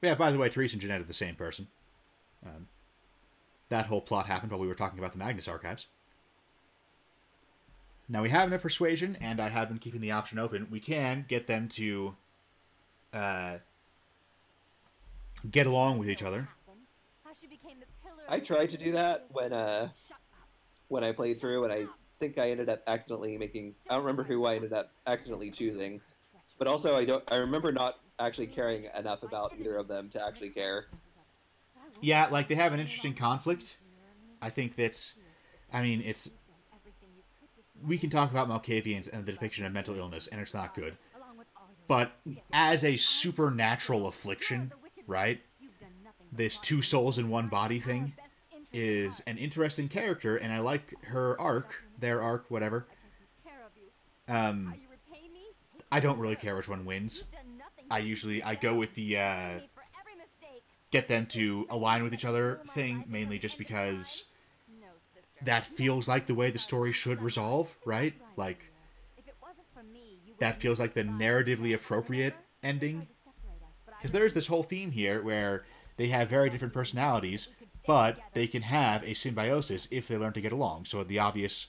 Yeah, by the way, Therese and Jeanette are the same person. That whole plot happened while we were talking about the Magnus archives. Now, we have enough persuasion, and I have been keeping the option open. We can get them to get along with each other. I tried to do that when I played through, and I think I ended up accidentally making... I don't remember who I ended up accidentally choosing. But also, I remember not actually caring enough about either of them to actually care. Yeah, like, they have an interesting conflict. I think that's... I mean, it's... We can talk about Malkavians and the depiction of mental illness, and it's not good. But as a supernatural affliction, right? This two souls in one body thing is an interesting character, and I like her arc, their arc, whatever. I don't really care which one wins. I go with the get them to align with each other thing, mainly just because that feels like the way the story should resolve, right? Like, that feels like the narratively appropriate ending. Because there's this whole theme here where they have very different personalities, but they can have a symbiosis if they learn to get along. So the obvious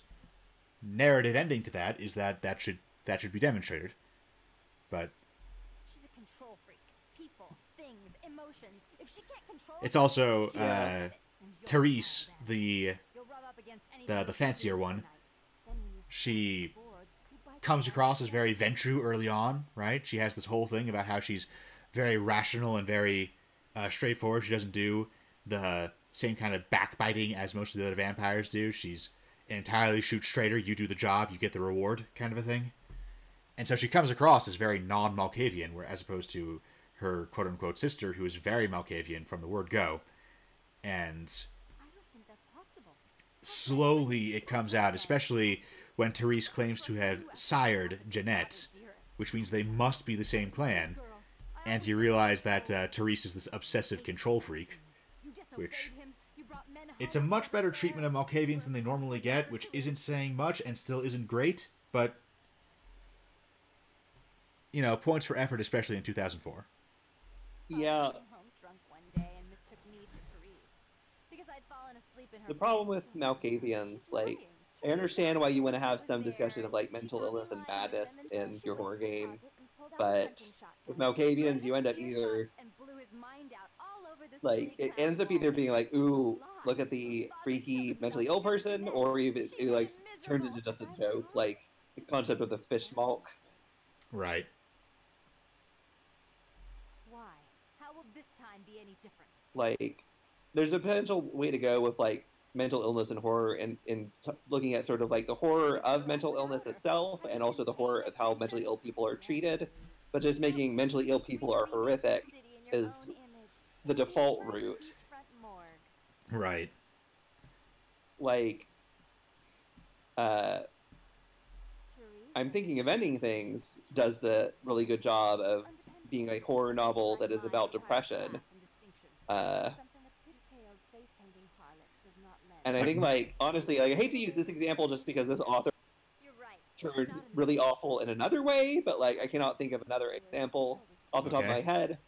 narrative ending to that is that should be demonstrated. But it's also Therese, the fancier one. She comes across as very Ventrue early on, right? She has this whole thing about how she's very rational and very straightforward. She doesn't do the same kind of backbiting as most of the other vampires do. She's an entirely shoot straighter. You do the job, you get the reward, kind of a thing. And so she comes across as very non-Malkavian, as opposed to her quote-unquote sister, who is very Malkavian from the word go. And slowly it comes out, especially when Therese claims to have sired Jeanette, which means they must be the same clan. And you realize that Therese is this obsessive control freak, which... It's a much better treatment of Malkavians than they normally get, which isn't saying much and still isn't great, but... You know, points for effort, especially in 2004. Yeah. The problem with Malkavians, like, I understand why you want to have some discussion of, like, mental illness and madness in your horror game, but with Malkavians, you end up either, like, it ends up either being like, ooh, look at the freaky mentally ill person, or even it like, turns into just a joke, like, the concept of the fish smoke. Right. Like, there's a potential way to go with, like, mental illness and horror, and looking at sort of, like, the horror of mental illness itself, and also the horror of how mentally ill people are treated, but just making mentally ill people are horrific is the default route. Right. Like, I'm Thinking of Ending Things does the really good job of being a horror novel that is about depression. And I think, like, honestly, like, I hate to use this example just because this author turned really awful in another way, but, like, I cannot think of another example off the top of my head.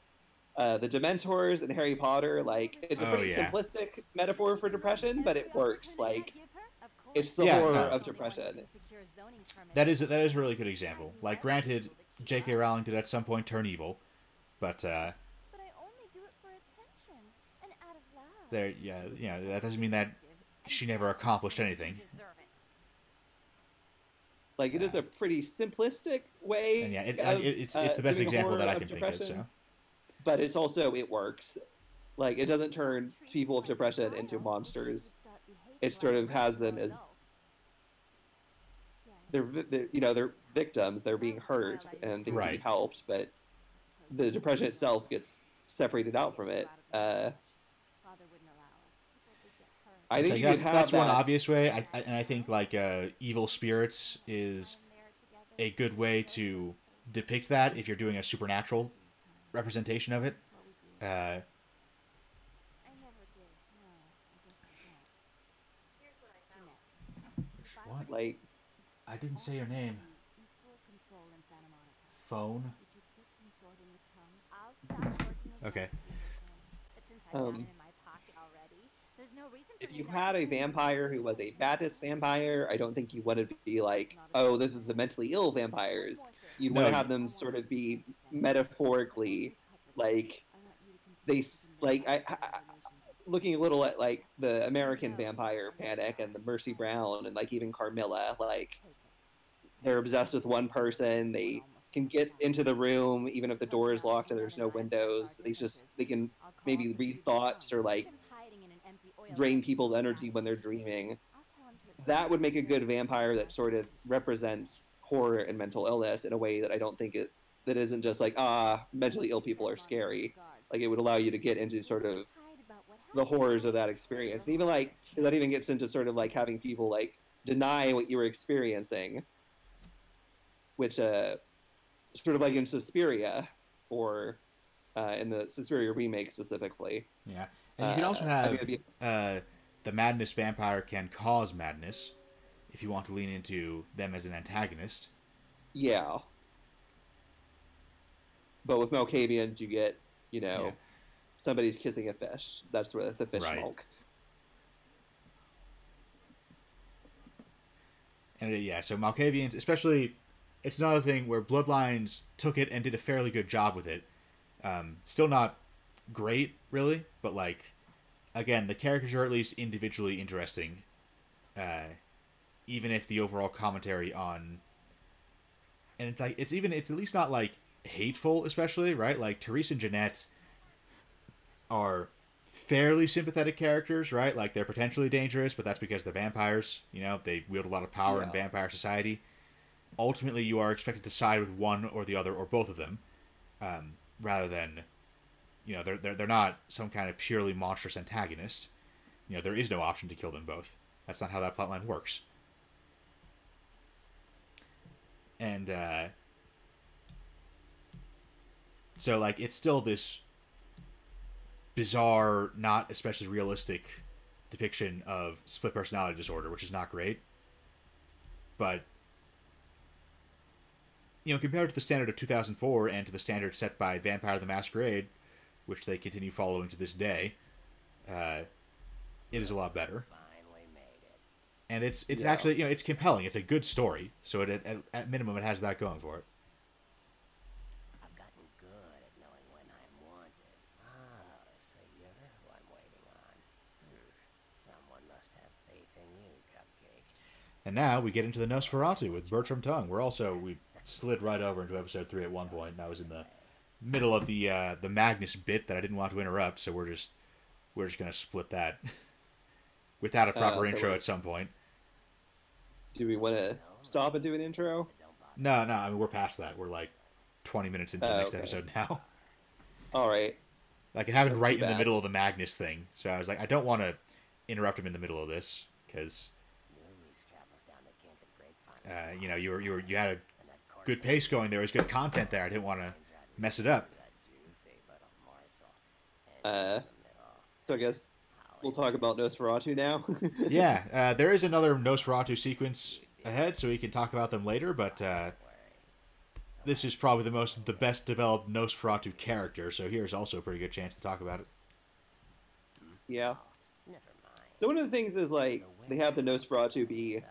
The Dementors and Harry Potter, like, it's a pretty simplistic metaphor for depression, but it works. Like, it's the horror of depression. That is a really good example. Like, granted, J.K. Rowling did at some point turn evil, but there, that doesn't mean that she never accomplished anything. Like, it is a pretty simplistic way. And it's the best example that I can think of. So, but it's also, it works. Like, it doesn't turn people with depression into monsters. It sort of has them as they're victims. They're being hurt and they can be helped, but the depression itself gets separated out from it. I think that's one obvious way, and I think, like, evil spirits is a good way to depict that if you're doing a supernatural representation of it. What? Like, I didn't say your name. Phone. Okay. If you had a vampire who was a madness vampire, I don't think you want to be like, oh, this is the mentally ill vampires. You'd want No, to have them sort of be metaphorically like they like looking a little at like the American Vampire Panic and the Mercy Brown and like even Carmilla, like they're obsessed with one person. They can get into the room even if the door is locked and there's no windows. They can maybe read thoughts or like drain people's energy when they're dreaming. That would make a good vampire that sort of represents horror and mental illness in a way that I don't think that isn't just like, mentally ill people are scary. Like, it would allow you to get into sort of the horrors of that experience. And even like, that even gets into sort of like having people like deny what you were experiencing, which sort of like in Suspiria, or in the Suspiria remake specifically. Yeah. And you can also have the madness vampire can cause madness if you want to lean into them as an antagonist. Yeah. But with Malkavians, you get, somebody's kissing a fish. That's where the fish smoke. And so Malkavians, especially, it's another thing where Bloodlines took it and did a fairly good job with it. Still not great, really, but like, again, the characters are at least individually interesting, even if the overall commentary on, and it's like it's at least not like hateful, especially, right? Like Therese and Jeanette are fairly sympathetic characters, right? Like, they're potentially dangerous, but that's because they're vampires. They wield a lot of power in vampire society. Ultimately, you are expected to side with one or the other or both of them, rather than, they're not some kind of purely monstrous antagonist. There is no option to kill them both. That's not how that plotline works. And so, like, it's still this bizarre, not especially realistic depiction of split personality disorder, which is not great. But, compared to the standard of 2004 and to the standard set by Vampire the Masquerade, which they continue following to this day, it is a lot better. And it's actually, it's compelling. It's a good story, so at minimum it has that going for it. I've gotten good at knowing when I'm wanted. So you're who I'm waiting on. Someone must have faith in you, Cupcake. And now we get into the Nosferatu with Bertram Tongue. We slid right over into episode 3 at one point, and I was in the middle of the Magnus bit that I didn't want to interrupt, so we're just gonna split that without a proper intro at some point. Do we want to stop and do an intro? No, I mean, we're past that. We're like 20 minutes into the next episode now. All right. Like, it happened right in the middle of the Magnus thing, so I was like, I don't want to interrupt him in the middle of this, because you had a good pace going. There was good content there. I didn't want to mess it up. So I guess we'll talk about Nosferatu now. Yeah, there is another Nosferatu sequence ahead, so we can talk about them later, but this is probably the best developed Nosferatu character, so here's also a pretty good chance to talk about it. Yeah. So one of the things is, like, they have the Nosferatu be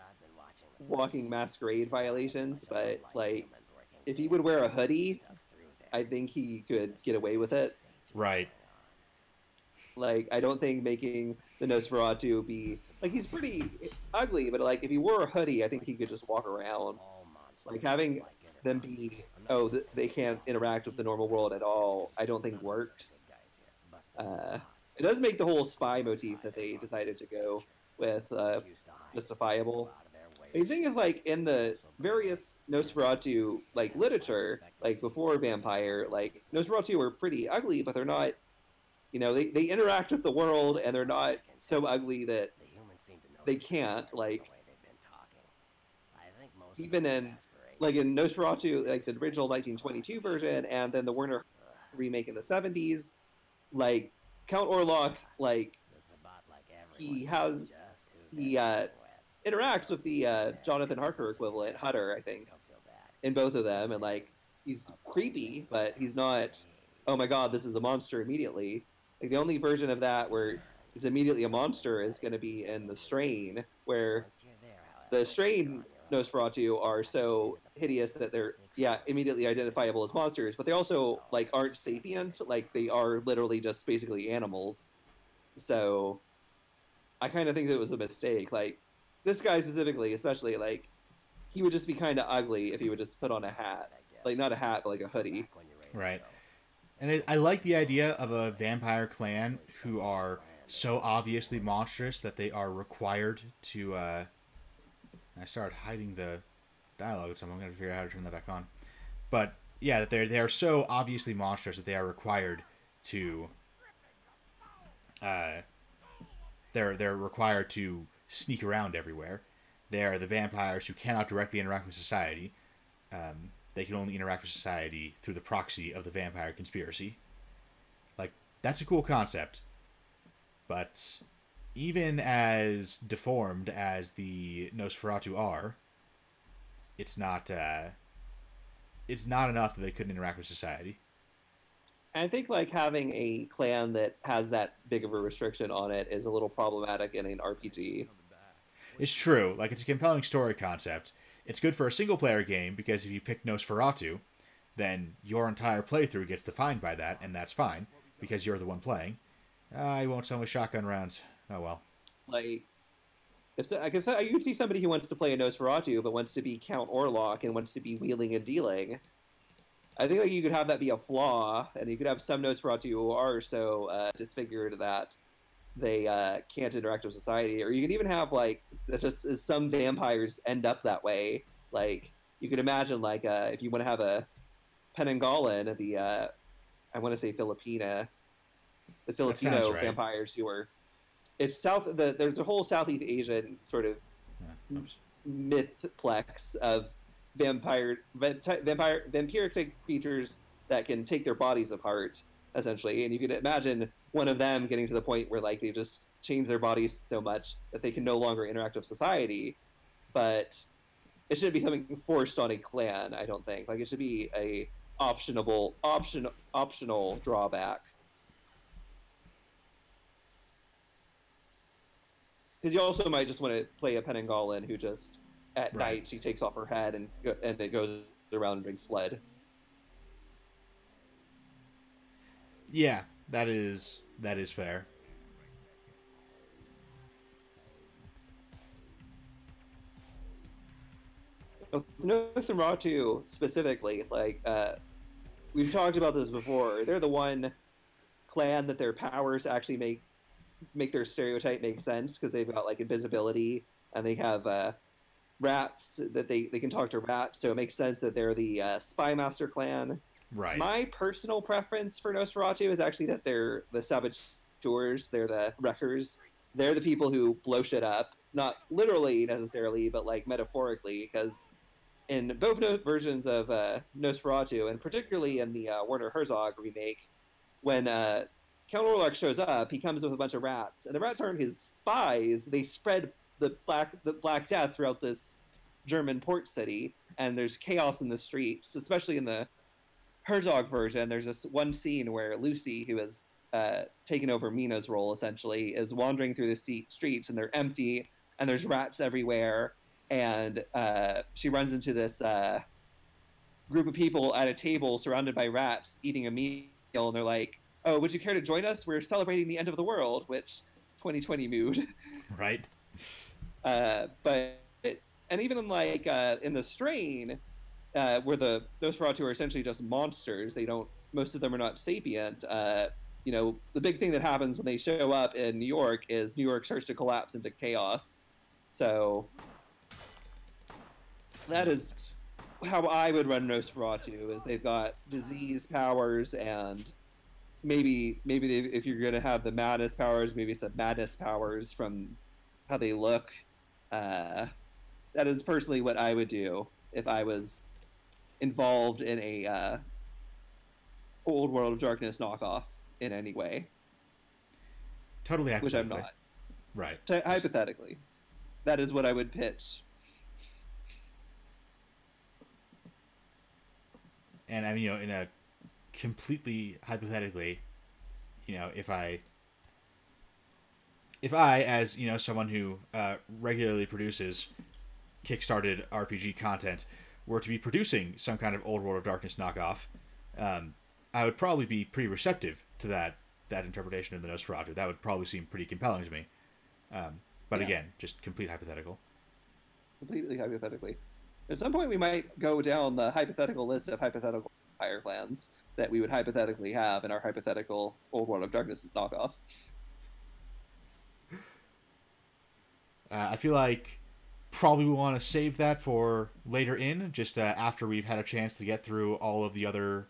walking masquerade violations, but, like, if he would wear a hoodie, I think he could get away with it. Right. Like, I don't think making the Nosferatu be, like, he's pretty ugly, but, like, if he wore a hoodie, I think he could just walk around. Like, having them be, they can't interact with the normal world at all, I don't think works. It does make the whole spy motif that they decided to go with justifiable. The thing is, like, in the various Nosferatu, like, literature, like, before Vampire, like, Nosferatu were pretty ugly, but they're not, they interact with the world, and they're not so ugly that they can't, like, even in Nosferatu, like, the original 1922 version, and then the Werner remake in the 70s, like, Count Orlok, like, he interacts with the Jonathan Harker equivalent, Hutter, I think, in both of them, and, like, he's creepy, but he's not, oh my god, this is a monster immediately. Like the only version of that where it's immediately a monster is going to be in the Strain, where Once you're there, however, the you're Strain on your own. Nosferatu are so hideous that they're immediately identifiable as monsters, but they also like aren't sapient. Like they are literally just basically animals. So I kind of think that it was a mistake. Like this guy specifically, especially like he would just be kind of ugly if he would just put on a hat, I guess. like not a hat, but like a hoodie. Back when you're ready to Right. go. And I like the idea of a vampire clan who are so obviously monstrous that they are required to. I started hiding the dialogue, so I'm going to figure out how to turn that back on. But yeah, that they are so obviously monstrous that they are required to. They're required to sneak around everywhere. They are the vampires who cannot directly interact with society. They can only interact with society through the proxy of the vampire conspiracy. Like, that's a cool concept. But even as deformed as the Nosferatu are, it's not enough that they couldn't interact with society. And I think like having a clan that has that big of a restriction on it is a little problematic in an RPG. It's true. Like, it's a compelling story concept. It's good for a single-player game because if you pick Nosferatu, then your entire playthrough gets defined by that, and that's fine because you're the one playing. I won't sell my shotgun rounds. Oh well. Like, if so, I you see somebody who wants to play a Nosferatu but wants to be Count Orlok and wants to be wheeling and dealing. I think like you could have that be a flaw, and you could have some Nosferatu who are so disfigured that they can't interact with society, or you could even have like that just some vampires end up that way. Like you could imagine like if you want to have a Penangalan, the I want to say Filipina, the Filipino right. vampires who are it's there's a whole Southeast Asian sort of mythplex of vampiric creatures that can take their bodies apart essentially, and you can imagine one of them getting to the point where like they just change their bodies so much that they can no longer interact with society. But it shouldn't be something forced on a clan. I don't think like it should be a optional drawback. Because you also might just want to play a Penangalan who just at night she takes off her head and it goes around and drinks blood. Yeah, that is fair. Nosferatu specifically, like we've talked about this before. They're the one clan that their powers actually make their stereotype make sense because they've got like invisibility and they have rats that they can talk to rats, so it makes sense that they're the Spy Master clan. Right. My personal preference for Nosferatu is actually that they're the saboteurs, they're the wreckers. They're the people who blow shit up, not literally necessarily, but like metaphorically, because in both versions of Nosferatu, and particularly in the Werner Herzog remake, when Count Orlok shows up, he comes with a bunch of rats, and the rats aren't his spies. They spread the Black Death throughout this German port city, and there's chaos in the streets, especially in the Herzog version. There's this one scene where Lucy, who has taken over Mina's role essentially, is wandering through the streets, and they're empty, and there's rats everywhere, and she runs into this group of people at a table surrounded by rats eating a meal, and they're like, "Oh, would you care to join us? We're celebrating the end of the world," which 2020 mood. Right. And even in like in the Strain, where the Nosferatu are essentially just monsters, most of them are not sapient. You know, the big thing that happens when they show up in New York is New York starts to collapse into chaos. So that is how I would run Nosferatu. Is they've got disease powers and maybe if you're gonna have the madness powers, maybe some madness powers from how they look. That is personally what I would do if I was involved in a old World of Darkness knockoff in any way. Totally which I'm not. Right. Hypothetically, that is what I would pitch. And I mean, in a completely hypothetically, if I, as someone who regularly produces kickstarted RPG content, were to be producing some kind of Old World of Darkness knockoff, I would probably be pretty receptive to that interpretation of the Nosferatu. That would probably seem pretty compelling to me. But again, just complete hypothetical. Completely hypothetically. At some point, we might go down the hypothetical list of hypothetical vampire clans that we would hypothetically have in our hypothetical Old World of Darkness knockoff. I feel like probably we want to save that for later in, just after we've had a chance to get through all of the other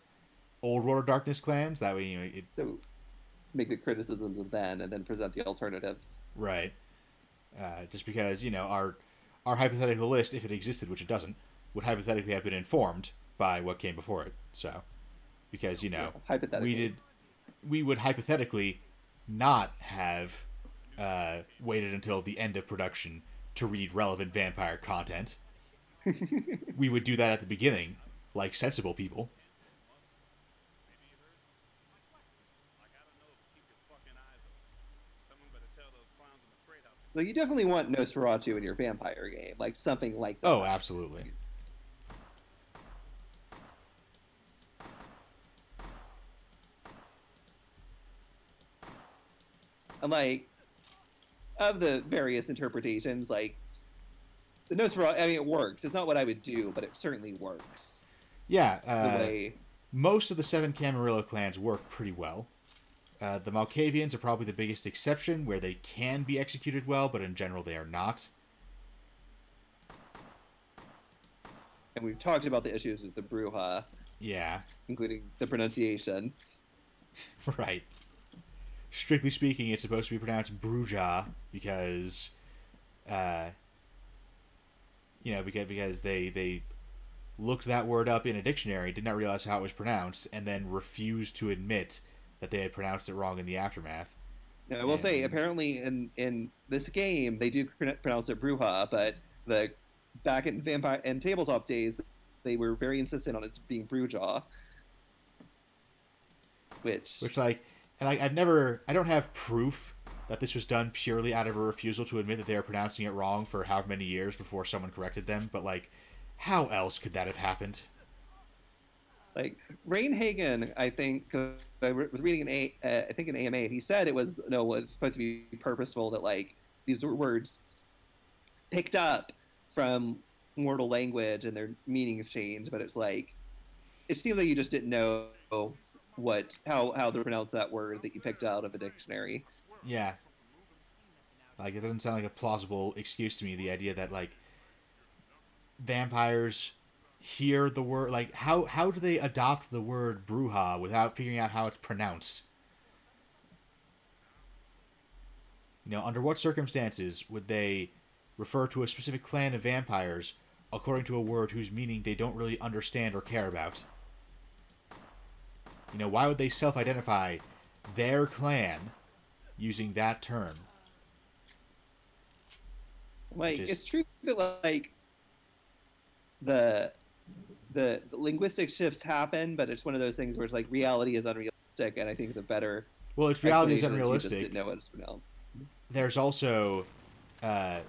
Old World of Darkness clans. That way, so make the criticisms of then, and then present the alternative. Right. Just because our hypothetical list, if it existed, which it doesn't, would hypothetically have been informed by what came before it. So, because we would hypothetically not have waited until the end of production to read relevant vampire content. We would do that at the beginning, like sensible people. So you definitely want Nosferatu in your vampire game, like something like that. Oh, absolutely. And like, of the various interpretations, like the Nosferatu, I mean, it works. It's not what I would do, but it certainly works. Yeah. Most of the 7 Camarilla clans work pretty well. The Malkavians are probably the biggest exception, where they can be executed well, but in general they are not. And we've talked about the issues with the Bruja. Yeah. Including the pronunciation. Right. Strictly speaking, it's supposed to be pronounced Bruja because, because they looked that word up in a dictionary, did not realize how it was pronounced, and then refused to admit that they had pronounced it wrong in the aftermath. Now, I will say, apparently in this game, they do pronounce it Bruja, but back in Vampire and Tabletop days, they were very insistent on it being Bruja. Which like, and I don't have proof that this was done purely out of a refusal to admit that they were pronouncing it wrong for however many years before someone corrected them, but like, how else could that have happened? Like Rain Hagen, I think, cause I was reading an AMA, he said it was supposed to be purposeful, that like these words picked up from mortal language and their meanings changed, but it's like it seems like you just didn't know how to pronounce that word that you picked out of a dictionary. Yeah. Like, it doesn't sound like a plausible excuse to me, the idea that like vampires hear the word, like how do they adopt the word Bruja without figuring out how it's pronounced? Under what circumstances would they refer to a specific clan of vampires according to a word whose meaning they don't really understand or care about? Why would they self-identify their clan using that term? Like, it's true that like the linguistic shifts happen, but it's one of those things where it's like reality is unrealistic, and I think the better. Well, it's reality is unrealistic. You just didn't know what it's pronounced. There's also the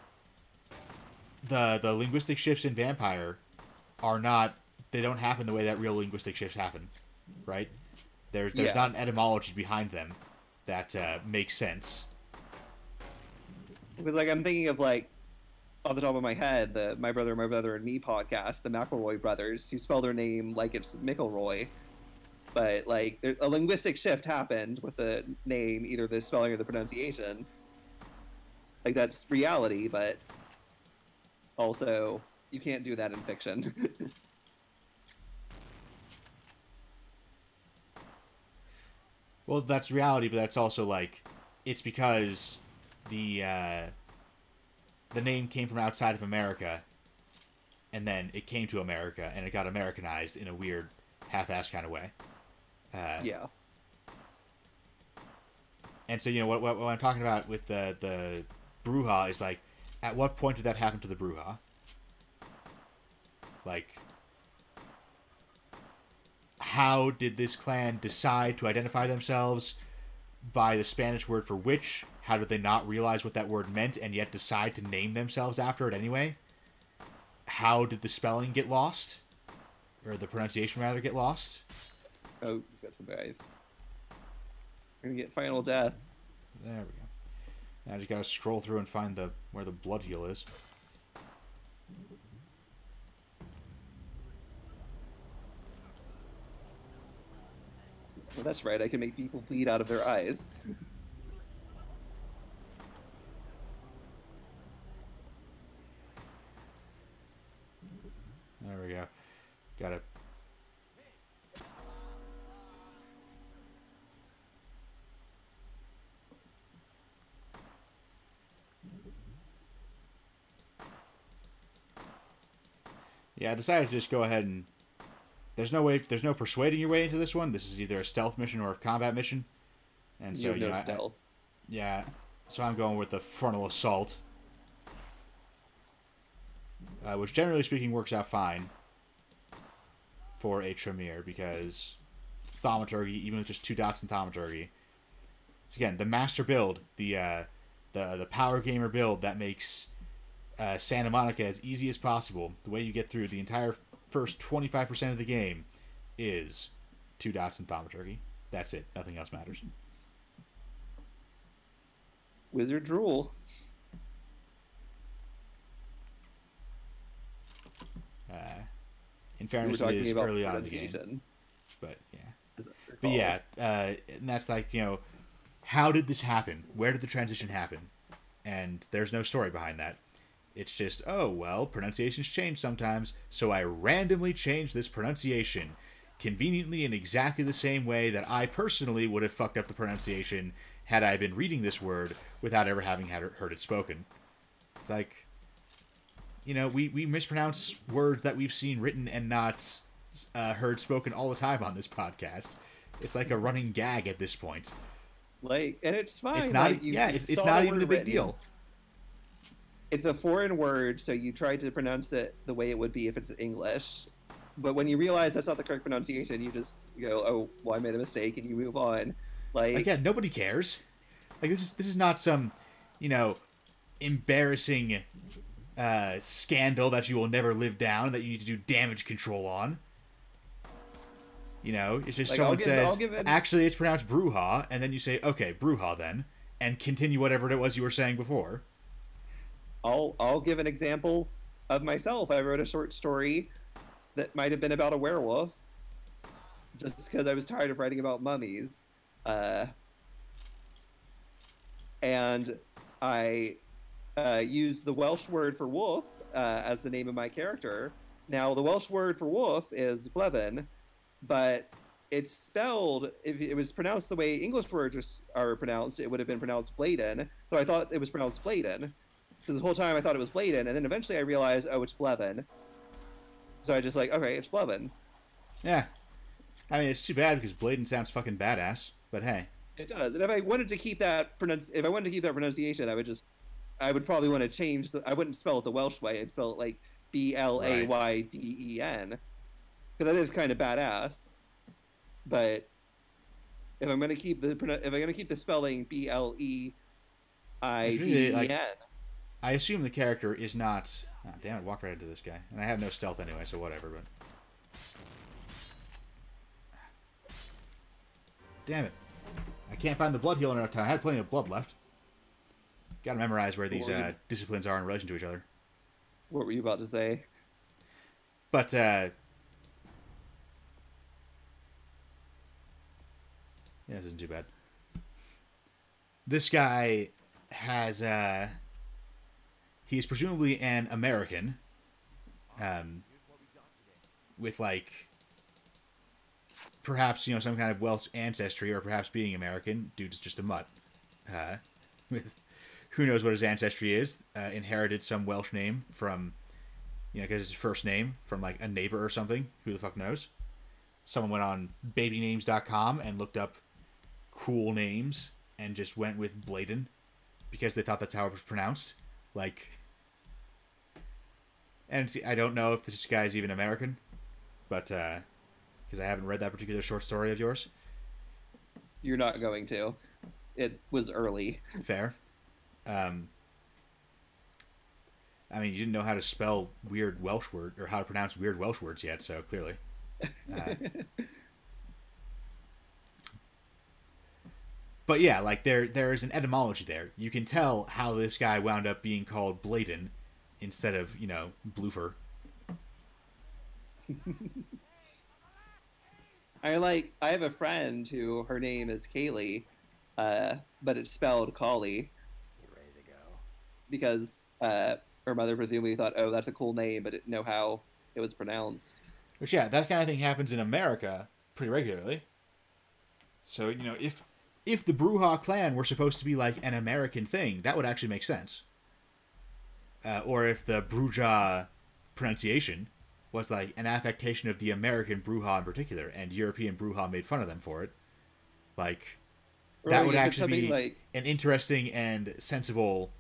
linguistic shifts in Vampire they don't happen the way that real linguistic shifts happen, right? There's not an etymology behind them that makes sense. Because like I'm thinking of like off the top of my head, the My Brother and Me podcast, the McElroy brothers, who spell their name like it's McElroy. But like a linguistic shift happened with the name, either the spelling or the pronunciation. Like that's reality, but also you can't do that in fiction. Well, that's reality, but that's also like it's because the name came from outside of America, and then it came to America, and it got Americanized in a weird, half-assed kind of way. Yeah. And so, what I'm talking about with the Bruja is like, at what point did that happen to the Bruja? Like, how did this clan decide to identify themselves by the Spanish word for witch. How did they not realize what that word meant and yet decide to name themselves after it anyway? How did the spelling get lost? Or the pronunciation, rather, get lost? Oh, you got some guys. We're gonna get final death. There we go. Now I just gotta scroll through and find where the blood heal is. Well, that's right. I can make people bleed out of their eyes. There we go. Got it. Yeah, I decided to just go ahead and... There's no persuading your way into this one. This is either a stealth mission or a combat mission. And so, you have no stealth. Yeah, so I'm going with the frontal assault. Which, generally speaking, works out fine for a Tremere, because thaumaturgy, even with just 2 dots in thaumaturgy, it's, again, the master build, the power gamer build that makes Santa Monica as easy as possible. The way you get through the entire first 25% of the game is 2 dots in thaumaturgy. That's it. Nothing else matters. Wizard rule. In fairness, it is early on in the game. But yeah. But yeah, and that's like, how did this happen? Where did the transition happen? And there's no story behind that. It's just, oh, well, pronunciations change sometimes, so I randomly changed this pronunciation, conveniently in exactly the same way that I personally would have fucked up the pronunciation had I been reading this word without ever having heard it spoken. It's like, we mispronounce words that we've seen written and not heard spoken all the time on this podcast. It's like a running gag at this point. And it's fine. It's not, it's not even a big deal. It's a foreign word, so you try to pronounce it the way it would be if it's English. But when you realize that's not the correct pronunciation, you just go, "Oh, well, I made a mistake," and you move on. Yeah, nobody cares. Like, this is not some, embarrassing scandal that you will never live down, that you need to do damage control on. It's just someone says, actually, it's pronounced Bruja, and then you say, okay, Bruja then, and continue whatever it was you were saying before. I'll give an example of myself. I wrote a short story that might have been about a werewolf, just because I was tired of writing about mummies. And I used the Welsh word for wolf as the name of my character. Now, the Welsh word for wolf is Blevin, but it's spelled, if it was pronounced the way English words are pronounced, it would have been pronounced Bladen. So I thought it was pronounced Bladen. So the whole time I thought it was Bladen, and then eventually I realized, oh, it's Blevin. So I just okay, it's Blevin. Yeah. I mean, it's too bad because Bladen sounds fucking badass, but hey. It does. And if I wanted to keep that pronunciation, I would probably want to change I wouldn't spell it the Welsh way. I'd spell it like Blayden. Because that is kind of badass. But if I'm going to keep the spelling Bleiden. I assume the character is not... Oh, damn it, walk right into this guy. And I have no stealth anyway, so whatever, but... Damn it. I can't find the blood heal in enough time. I had plenty of blood left. Gotta memorize where these disciplines are in relation to each other. What were you about to say? But, yeah, this isn't too bad. This guy has, he's presumably an American, with, perhaps, some kind of Welsh ancestry, or perhaps being American. Dude's just a mutt. With who knows what his ancestry is. Inherited some Welsh name from, because his first name from, a neighbor or something. Who the fuck knows? Someone went on babynames.com and looked up cool names and just went with Bladen because they thought that's how it was pronounced. And see, I don't know if this guy's even American, but because I haven't read that particular short story of yours. You're not going to. it was early. Fair. I mean, you didn't know how to spell weird Welsh word or how to pronounce weird Welsh words yet, so clearly. But yeah, like there is an etymology there. You can tell how this guy wound up being called Bladen instead of, you know, Bloofer. I have a friend who her name is Kaylee, but it's spelled Collie. You ready to go? Because her mother presumably thought, oh, that's a cool name, but didn't know how it was pronounced. Which, yeah, that kind of thing happens in America pretty regularly. So, you know, if the Brujah clan were supposed to be like an American thing, that would actually make sense. Or if the Brujah pronunciation was like an affectation of the American Brujah in particular, and European Brujah made fun of them for it, like, that would actually be like an interesting and sensible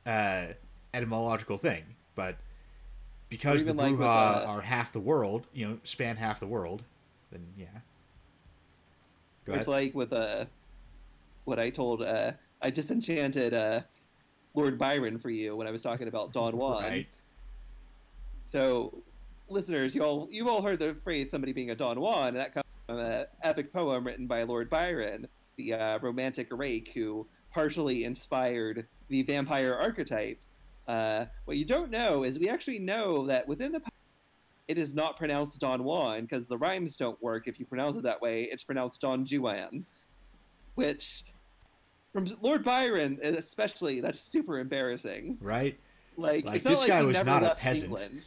etymological thing. But because the Brujah are half the world, you know, span half the world, then yeah. It's like with what I told, I disenchanted Lord Byron for you when I was talking about Don Juan. Right. So, listeners, you've all heard the phrase "somebody being a Don Juan," and that comes from an epic poem written by Lord Byron, the romantic rake who partially inspired the vampire archetype. What you don't know is we actually know that within the it is not pronounced Don Juan because the rhymes don't work if you pronounce it that way. It's pronounced Don Juan, which, from Lord Byron especially, that's super embarrassing. Right? Like this it's not guy like he was never not a left peasant. England.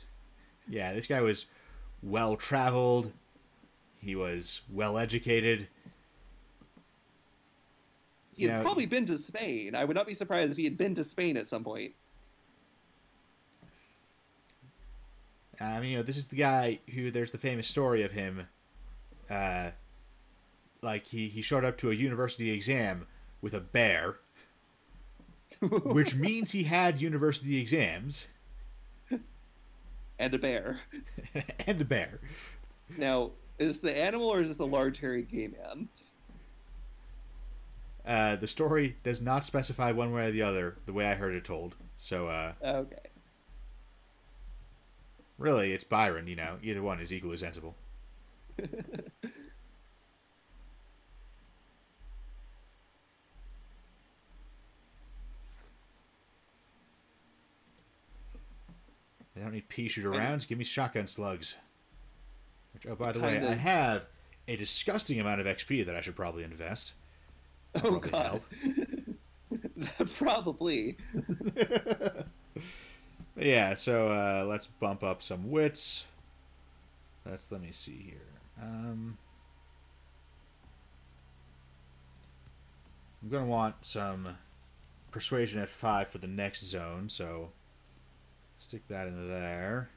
Yeah, this guy was well-traveled. He was well-educated. He had probably been to Spain. I would not be surprised if he had been to Spain at some point. I mean, you know, this is the guy who, there's the famous story of him, like, he showed up to a university exam with a bear, which means he had university exams. And a bear. And a bear. Now, is this the animal or is this a large hairy gay man? The story does not specify one way or the other, the way I heard it told. So, okay. Really, it's Byron, you know. Either one is equally sensible. I don't need pea shooter rounds. Give me shotgun slugs. Which, oh, by the way, I have a disgusting amount of XP that I should probably invest. Oh, God. Probably. Yeah, so let's bump up some wits. Let me see here. I'm going to want some persuasion at 5 for the next zone, so stick that into there.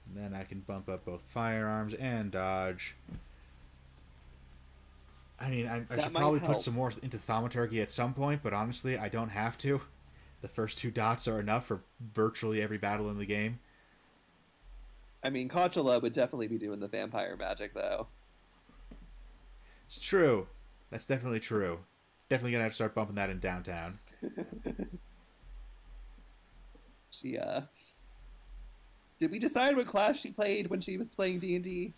And then I can bump up both firearms and dodge. I mean, I should probably put some more into thaumaturgy at some point, but honestly, I don't have to. The first 2 dots are enough for virtually every battle in the game. I mean, Cotula would definitely be doing the vampire magic, though. It's true. That's definitely true. Definitely gonna have to start bumping that in downtown. She, did we decide what class she played when she was playing D&D?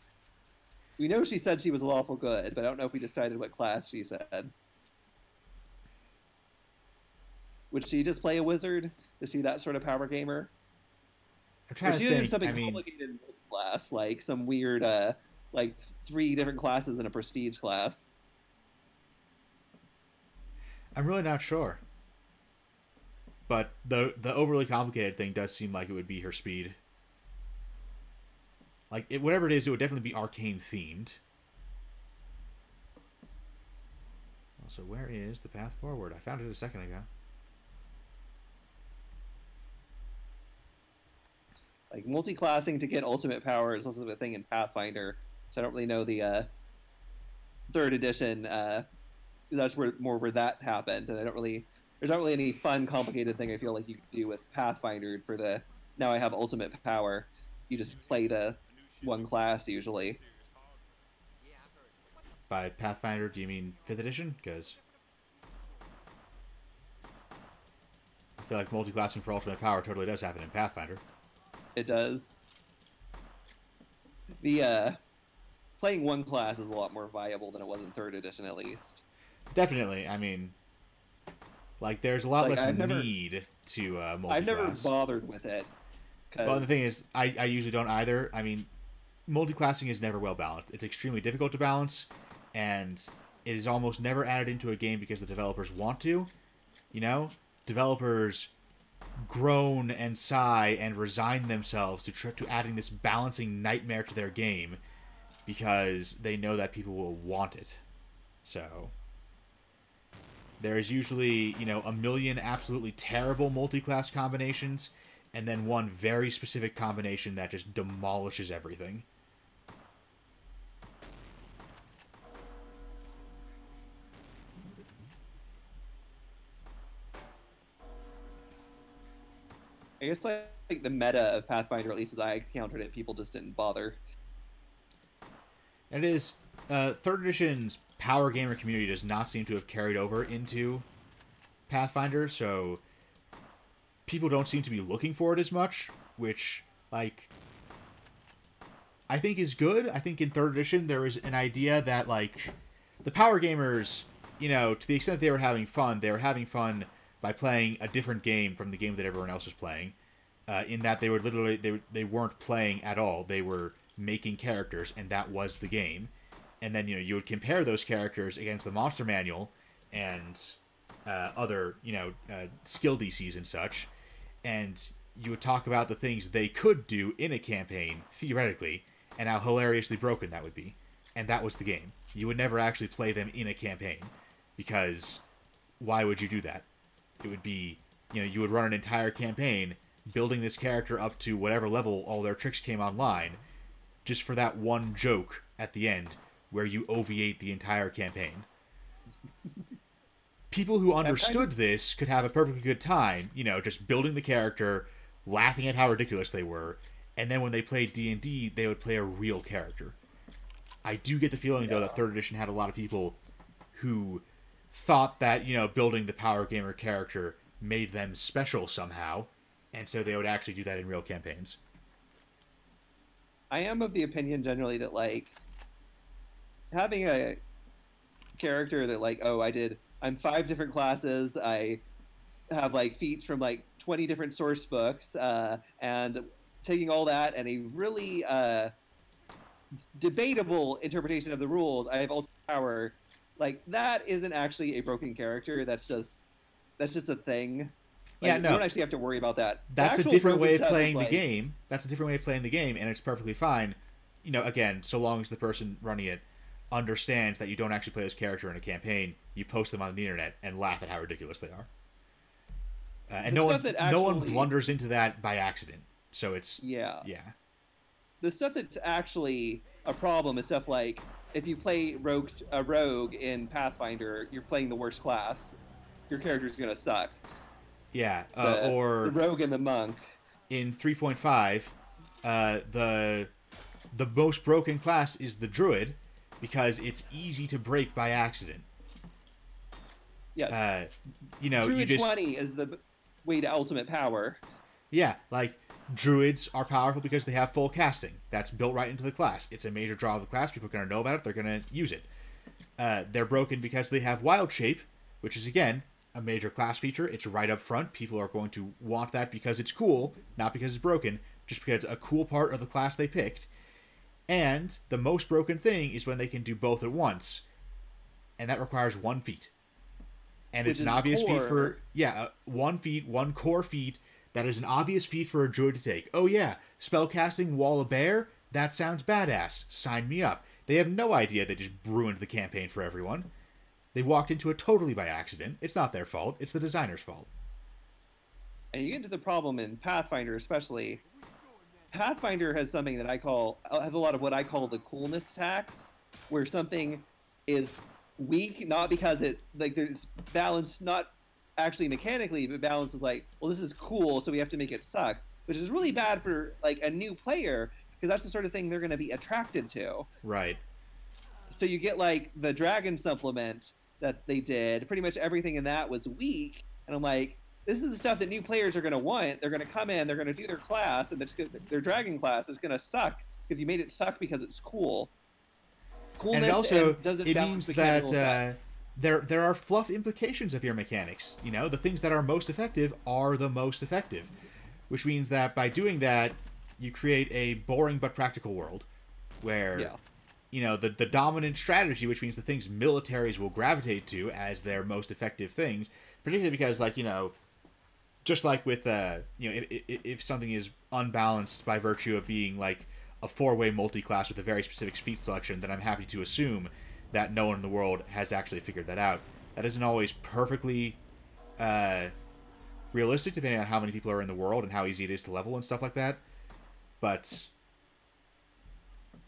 We know she said she was lawful good, but I don't know if we decided what class she said. Would she just play a wizard? Is she that sort of power gamer? I'm trying to think. She did something complicated in class, like some weird, like 3 different classes in a prestige class. I'm really not sure. But the overly complicated thing does seem like it would be her speed. Like, whatever it is, it would definitely be arcane themed. Also, where is the path forward? I found it a second ago. Like, multi-classing to get ultimate power is also a thing in Pathfinder, so I don't really know the 3rd edition. That's where that happened, and there's not really any fun, complicated thing I feel like you could do with Pathfinder for the now I have ultimate power. You just play to one class usually. By Pathfinder, do you mean 5th edition? Because I feel like multi-classing for ultimate power totally does happen in Pathfinder. It does. The playing one class is a lot more viable than it was in 3rd edition, at least. Definitely. I mean, like, there's a lot Like, less need to multi-class. I've never bothered with it. Well, the thing is, I usually don't either. I mean, multi-classing is never well balanced. It's extremely difficult to balance, and it is almost never added into a game because the developers want to. You know? Developers groan and sigh and resign themselves to adding this balancing nightmare to their game because they know that people will want it. So there is usually, you know, a million absolutely terrible multi-class combinations and then one very specific combination that just demolishes everything. I guess like the meta of Pathfinder, at least as I encountered it, people just didn't bother. And it is 3rd edition's power gamer community does not seem to have carried over into Pathfinder, so people don't seem to be looking for it as much, which, like, I think is good. I think in 3rd edition there was an idea that, like, the power gamers, you know, to the extent they were having fun by playing a different game from the game that everyone else was playing. In that they would literally, they weren't playing at all. They were making characters, and that was the game. And then, you know, you would compare those characters against the monster manual and other, you know, skill DCs and such. And you would talk about the things they could do in a campaign, theoretically, and how hilariously broken that would be. And that was the game. You would never actually play them in a campaign, because why would you do that? It would be, you know, you would run an entire campaign building this character up to whatever level all their tricks came online, just for that one joke at the end where you OVAte the entire campaign. People who understood this could have a perfectly good time, you know, just building the character, laughing at how ridiculous they were, and then when they played D&D, they would play a real character. I do get the feeling, though, that 3rd edition had a lot of people who thought that, you know, building the power gamer character made them special somehow, and so they would actually do that in real campaigns. I am of the opinion generally that, like, having a character that, like, oh, I'm 5 different classes, I have, like, feats from, like, 20 different source books, and taking all that and a really debatable interpretation of the rules, I have ultimate power. Like, that isn't actually a broken character. That's just a thing. Like, Yeah, no. You don't actually have to worry about that. That's a different way of playing the game. That's a different way of playing the game, and it's perfectly fine. You know, again, so long as the person running it understands that you don't actually play this character in a campaign, you post them on the internet and laugh at how ridiculous they are. And no one blunders into that by accident. So it's... Yeah. Yeah. The stuff that's actually a problem is stuff like, if you play a rogue in Pathfinder, you're playing the worst class. Your character's gonna suck. Yeah, or the rogue and the monk. In 3.5, the most broken class is the druid, because it's easy to break by accident. Yeah. You know, Druid 20 is the way to ultimate power. Yeah, like, druids are powerful because they have full casting. That's built right into the class. It's a major draw of the class. People are going to know about it. They're going to use it. They're broken because they have wild shape, which is, again, a major class feature. It's right up front. People are going to want that because it's cool, not because it's broken, just because it's a cool part of the class they picked. And the most broken thing is when they can do both at once, and that requires 1 feat. And it's an obvious feat for... Yeah, 1 feat, 1 core feat. That is an obvious feat for a druid to take. Oh yeah, spellcasting Wall of Bear? That sounds badass. Sign me up. They have no idea they just ruined the campaign for everyone. They walked into it totally by accident. It's not their fault. It's the designer's fault. And you get into the problem in Pathfinder especially. Pathfinder has something that has a lot of what I call the coolness tax, where something is weak, not because there's balance, not actually mechanically, but balance is like, well, this is cool, so we have to make it suck, which is really bad for, like, a new player, because that's the sort of thing they're going to be attracted to. Right. So you get like the dragon supplement that they did. Pretty much everything in that was weak, and I'm like, this is the stuff that new players are going to want. They're going to come in, they're going to do their class, and their dragon class is going to suck because you made it suck because it's cool. Coolness, and also doesn't it means that there are fluff implications of your mechanics. You know, the things that are most effective are the most effective, which means that by doing that, you create a boring but practical world where, you know, the dominant strategy, which means the things militaries will gravitate to as their most effective things, particularly because, like, you know, just like with, you know, if something is unbalanced by virtue of being, like, a four-way multi-class with a very specific feat selection, then I'm happy to assume that no one in the world has actually figured that out. That isn't always perfectly realistic, depending on how many people are in the world and how easy it is to level and stuff like that. But,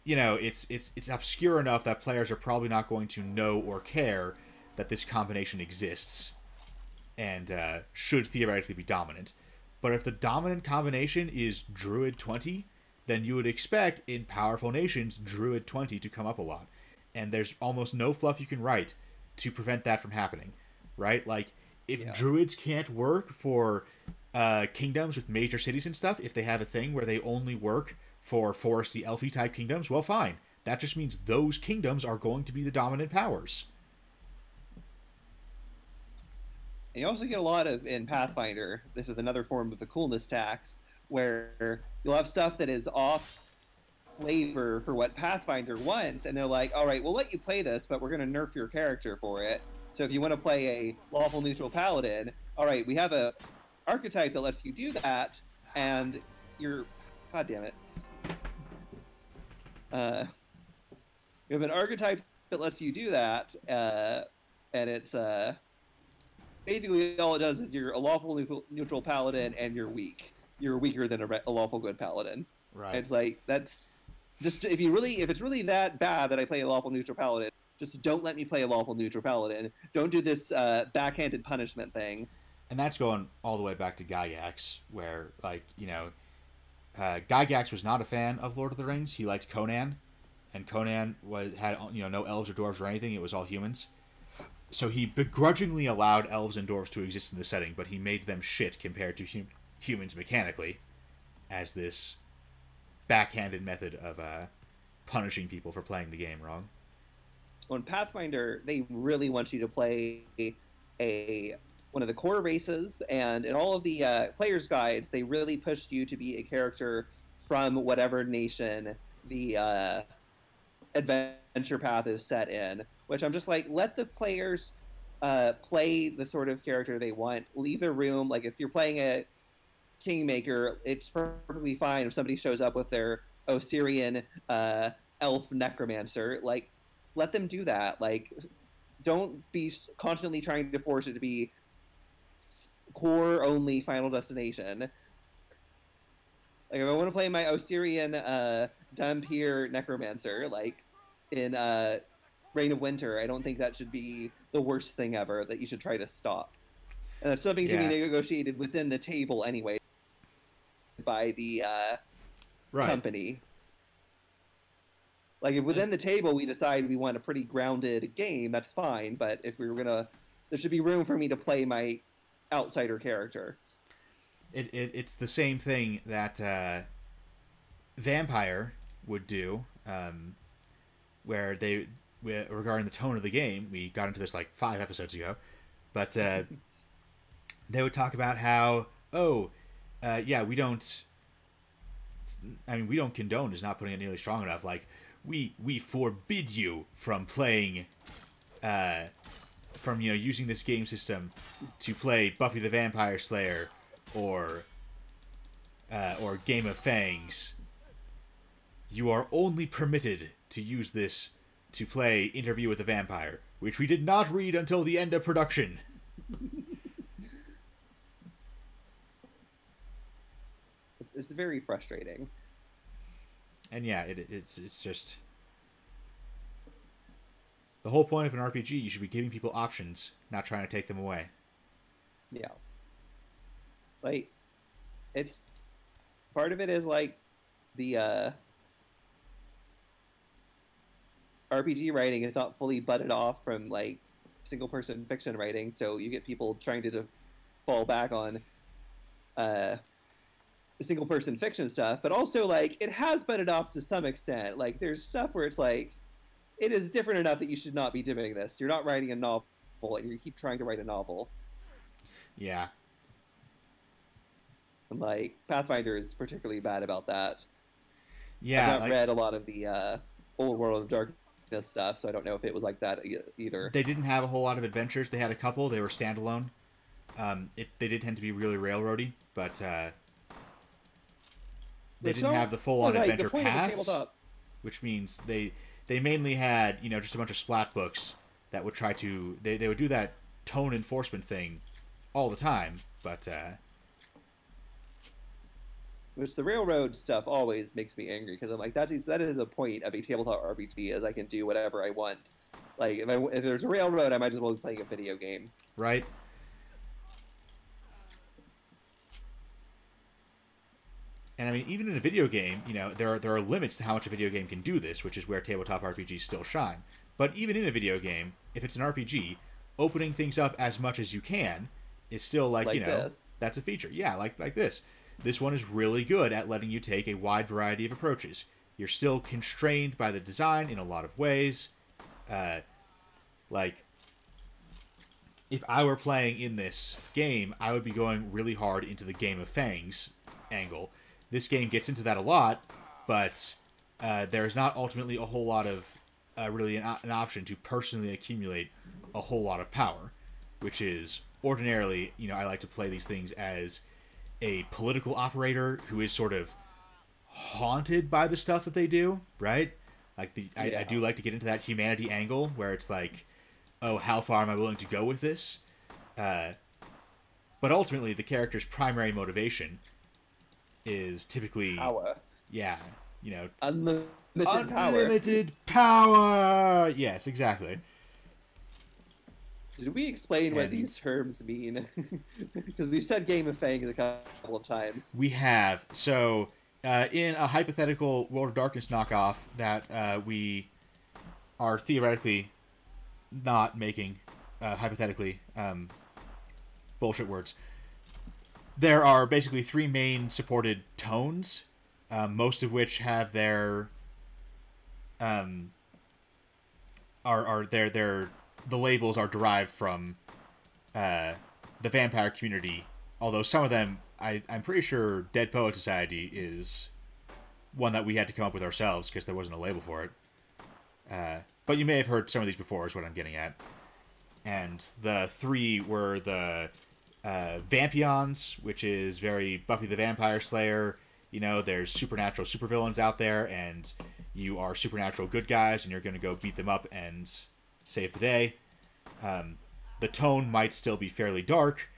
you know, it's obscure enough that players are probably not going to know or care that this combination exists and should theoretically be dominant. But if the dominant combination is Druid 20, then you would expect in powerful nations Druid 20 to come up a lot. And there's almost no fluff you can write to prevent that from happening, right? Like, if Druids can't work for kingdoms with major cities and stuff, if they have a thing where they only work for foresty, elfy type kingdoms, well, fine. That just means those kingdoms are going to be the dominant powers. And you also get a lot of, in Pathfinder, this is another form of the coolness tax, where you'll have stuff that is off flavor for what Pathfinder wants, and they're like, all right, we'll let you play this, but we're going to nerf your character for it. So if you want to play a lawful neutral paladin, all right, we have a archetype that lets you do that, and you're... God damn it. You have an archetype that lets you do that, and it's... basically all it does is you're a lawful neutral paladin, and you're weak. You're weaker than a lawful good paladin. Right. It's like, that's... Just if it's really that bad that I play a lawful neutral paladin, just don't let me play a lawful neutral paladin. Don't do this backhanded punishment thing. And that's going all the way back to Gygax, where, like, you know, Gygax was not a fan of Lord of the Rings. He liked Conan, and Conan had, you know, no elves or dwarves or anything. It was all humans. So he begrudgingly allowed elves and dwarves to exist in the setting, but he made them shit compared to humans mechanically, as this backhanded method of punishing people for playing the game wrong. Well, in Pathfinder, they really want you to play one of the core races, and in all of the player's guides, they really pushed you to be a character from whatever nation the adventure path is set in, which I'm just like, let the players play the sort of character they want. Leave the room. Like, if you're playing a Kingmaker, it's perfectly fine if somebody shows up with their Osirian elf necromancer. Like, let them do that. Like, don't be constantly trying to force it to be core only Final Destination. Like, if I want to play my Osirian Dhampir necromancer, like in Reign of Winter, I don't think that should be the worst thing ever that you should try to stop. And that's something to be negotiated within the table anyway by the company. Like, if within the table we decide we want a pretty grounded game, that's fine. But if we were gonna, there should be room for me to play my outsider character. It's the same thing that Vampire would do, where regarding the tone of the game, we got into this like 5 episodes ago, but they would talk about how, we don't condone is not putting it nearly strong enough. Like, we forbid you from playing, from, you know, using this game system to play Buffy the Vampire Slayer or Game of Fangs. You are only permitted to use this to play Interview with the Vampire, which we did not read until the end of production. It's very frustrating. And yeah, it's just... The whole point of an RPG, you should be giving people options, not trying to take them away. Yeah. Like, it's... Part of it is, like, the RPG writing is not fully butted off from like single person fiction writing, so you get people trying to fall back on single person fiction stuff, but also like it has butted off to some extent. Like there's stuff where it's like it is different enough that you should not be doing this. You're not writing a novel and you keep trying to write a novel. Yeah. And like Pathfinder is particularly bad about that. Yeah. I've not read a lot of the old World of Darkness stuff, so I don't know if it was like that either. They didn't have a whole lot of adventures. They had a couple. They were standalone. They did tend to be really railroady, but they didn't have the full-on adventure paths, which means they mainly had, you know, just a bunch of splat books that would try to... They would do that tone enforcement thing all the time, but... Which the railroad stuff always makes me angry, because I'm like, that is the point of a tabletop RPG, is I can do whatever I want. Like, if there's a railroad, I might as well be playing a video game. Right. And I mean, even in a video game, you know, there are limits to how much a video game can do this, which is where tabletop RPGs still shine. But even in a video game, if it's an RPG, opening things up as much as you can is still like you know, that's a feature. Yeah, like this. This one is really good at letting you take a wide variety of approaches. You're still constrained by the design in a lot of ways. Like, if I were playing in this game, I would be going really hard into the Game of Fangs angle. This game gets into that a lot, but there's not ultimately a whole lot of really an option to personally accumulate a whole lot of power, which is ordinarily, you know, I like to play these things as a political operator who is sort of haunted by the stuff that they do, right? Like I do like to get into that humanity angle where it's like, oh, how far am I willing to go with this? But ultimately, the character's primary motivation is typically power. Yeah, you know, unlimited power. Yes, exactly. Did we explain what these terms mean? Because we've said Game of Fangs a couple of times. We have. So, in a hypothetical World of Darkness knockoff that we are theoretically not making, hypothetically, bullshit words, there are basically three main supported tones, most of which have their... the labels are derived from the vampire community, although some of them, I'm pretty sure Dead Poet Society is one that we had to come up with ourselves because there wasn't a label for it. But you may have heard some of these before, is what I'm getting at. And the three were the Vampions, which is very Buffy the Vampire Slayer. You know, there's supernatural supervillains out there, and you are supernatural good guys, and you're going to go beat them up and save the day. The tone might still be fairly dark,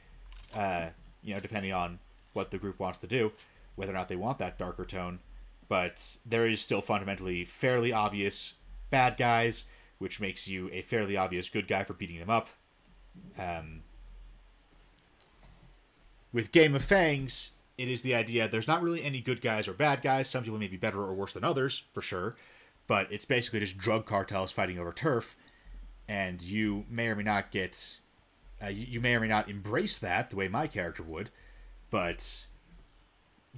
you know, depending on what the group wants to do, whether or not they want that darker tone. But there is still fundamentally fairly obvious bad guys, which makes you a fairly obvious good guy for beating them up. With Game of Fangs, it is the idea there's not really any good guys or bad guys. Some people may be better or worse than others, for sure. But it's basically just drug cartels fighting over turf. And you may or may not get... you may or may not embrace that the way my character would. But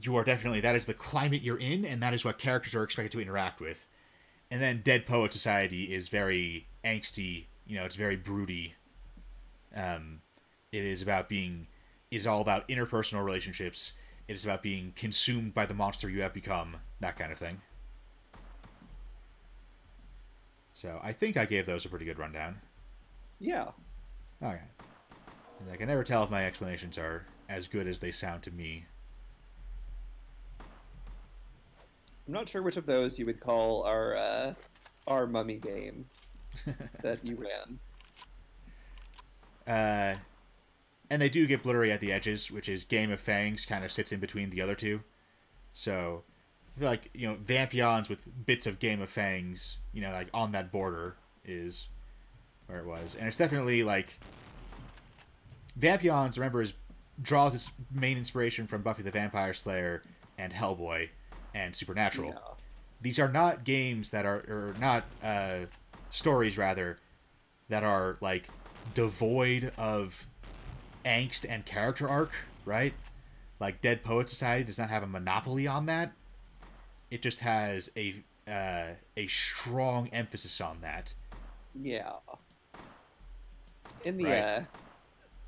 you are definitely... That is the climate you're in, and that is what characters are expected to interact with. And then Dead Poet Society is very angsty. You know, it's very broody. It is about being... It is all about interpersonal relationships. It is about being consumed by the monster you have become. That kind of thing. So, I think I gave those a pretty good rundown. Yeah. Okay. I can never tell if my explanations are as good as they sound to me. I'm not sure which of those you would call our mummy game that you ran. And they do get blurry at the edges, which is Game of Fangs kind of sits in between the other two. So, I feel like, you know, Vampions with bits of Game of Fangs, you know, like on that border is where it was. And it's definitely like... Vampions, remember, draws its main inspiration from Buffy the Vampire Slayer and Hellboy and Supernatural. Yeah. These are not games that are not stories rather that are like devoid of angst and character arc, right? Like Dead Poet Society does not have a monopoly on that. It just has a strong emphasis on that. Yeah. In the Right.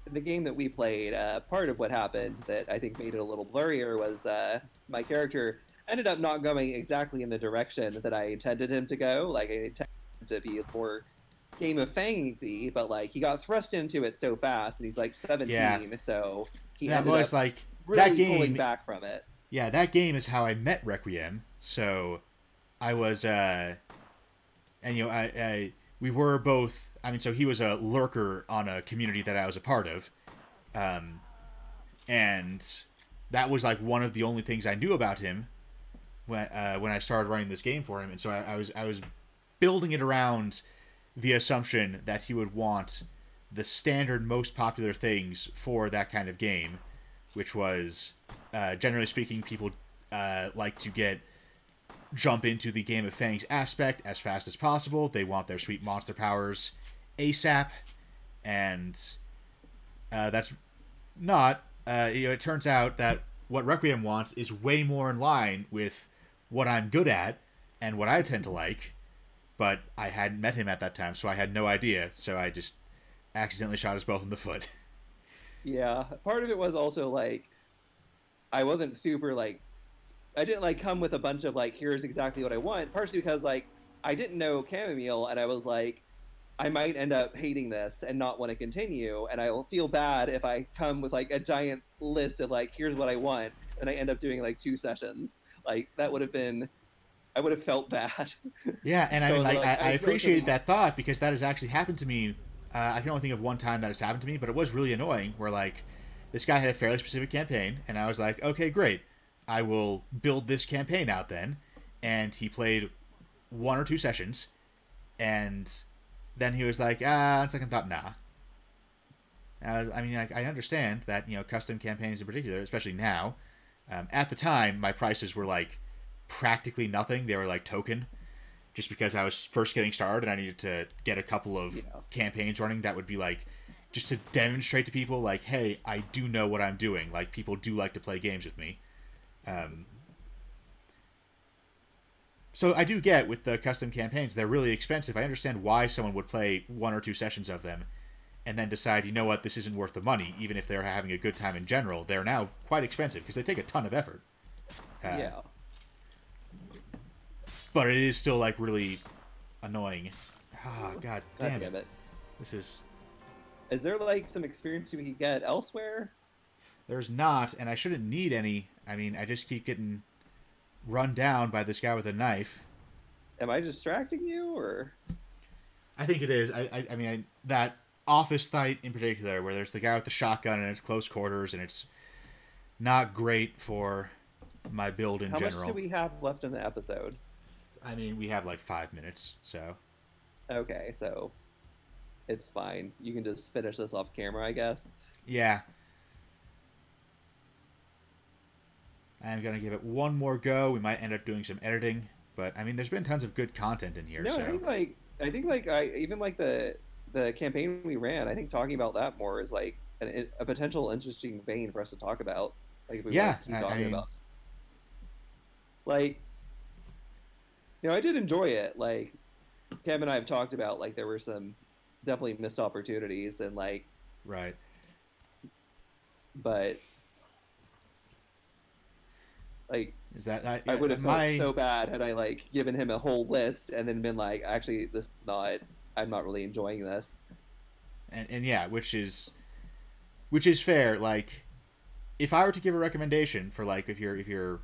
in the game that we played, part of what happened that I think made it a little blurrier was my character ended up not going exactly in the direction that I intended him to go. Like I intended him to be more Game of Fangy, but like he got thrust into it so fast, and he's like Yeah. 17, so he That ended was up like that really pulling game. back from it. Yeah, that game is how I met Requiem. So I was and we were both. I mean, so he was a lurker on a community that I was a part of, um, and that was like one of the only things I knew about him when I started running this game for him. And so I was building it around the assumption that he would want the standard most popular things for that kind of game, which was generally speaking, people like to jump into the Game of Fangs aspect as fast as possible. They want their sweet monster powers ASAP, and that's not. It turns out that what Requiem wants is way more in line with what I'm good at and what I tend to like. But I hadn't met him at that time, so I had no idea. So I just accidentally shot us both in the foot. Yeah, part of it was also like I wasn't super like I didn't like come with a bunch of like here's exactly what I want. Partially because like I didn't know chamomile, and I was like I might end up hating this and not want to continue, and I'll feel bad if I come with like a giant list of like here's what I want, and I end up doing like 2 sessions. Like that would have been I would have felt bad. Yeah, and I So mean, like, like I I was appreciate relatively that thought because that has actually happened to me. I can only think of one time that has happened to me, but it was really annoying. Where like this guy had a fairly specific campaign, and I was like, okay, great, I will build this campaign out then. And he played 1 or 2 sessions, and then he was like, on second thought, nah. I mean, I understand that custom campaigns in particular, especially now. At the time, my prices were like practically nothing. They were like token, just because I was first getting started and I needed to get a couple of yeah. campaigns running that would be like just to demonstrate to people like, hey, I do know what I'm doing. Like people do like to play games with me. So I do get with the custom campaigns, they're really expensive. I understand why someone would play 1 or 2 sessions of them and then decide, you know what, this isn't worth the money, even if they're having a good time in general. They're now quite expensive because they take a ton of effort. Yeah. But it is still like really annoying. Ah, god God damn it. This Is there like some experience we could get elsewhere? There's not, and I shouldn't need any. I mean, I just keep getting run down by this guy with a knife. Am I distracting you, or? I think it is. I mean, that office fight in particular, where there's the guy with the shotgun and it's close quarters, and it's not great for my build in general. How much do we have left in the episode? I mean, we have like 5 minutes, so. Okay, so it's fine. You can just finish this off camera, I guess. Yeah. I'm gonna give it one more go. We might end up doing some editing, but I mean, there's been tons of good content in here. No, so. I think even like the campaign we ran. I think talking about that more is like a potential interesting vein for us to talk about. Like if we want to keep talking about. Like, I did enjoy it. Like, Cam and I have talked about like there were some definitely missed opportunities and like. Right. But. Like, is that I would have felt so bad had I like given him a whole list and then been like, actually, this is not. I'm not really enjoying this. And yeah, which is fair. Like, if I were to give a recommendation for like if you're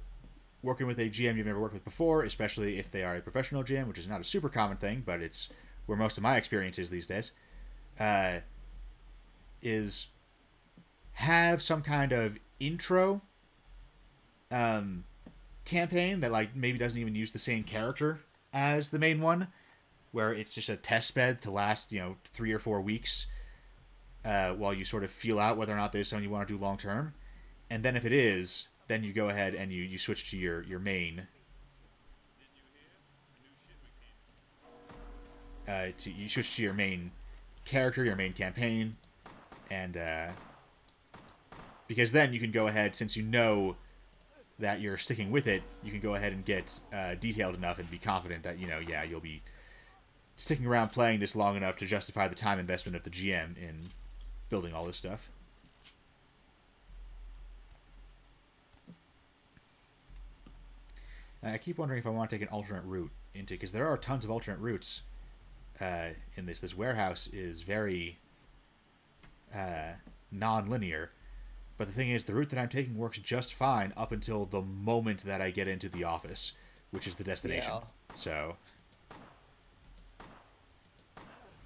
working with a GM you've never worked with before, especially if they are a professional GM, which is not a super common thing, but it's where most of my experience is these days, is have some kind of intro campaign that like maybe doesn't even use the same character as the main one, where it's just a test bed to last 3 or 4 weeks while you sort of feel out whether or not there's something you want to do long term, and then if it is, then you go ahead and you switch to your main. you switch to your main character, your main campaign, and because then you can go ahead, since you know that you're sticking with it, you can go ahead and get detailed enough and be confident that, you know, yeah, you'll be sticking around playing this long enough to justify the time investment of the GM in building all this stuff. I keep wondering if I want to take an alternate route into, because there are tons of alternate routes in this. This warehouse is very non-linear, but the thing is, the route that I'm taking works just fine up until the moment that I get into the office, which is the destination. Yeah. So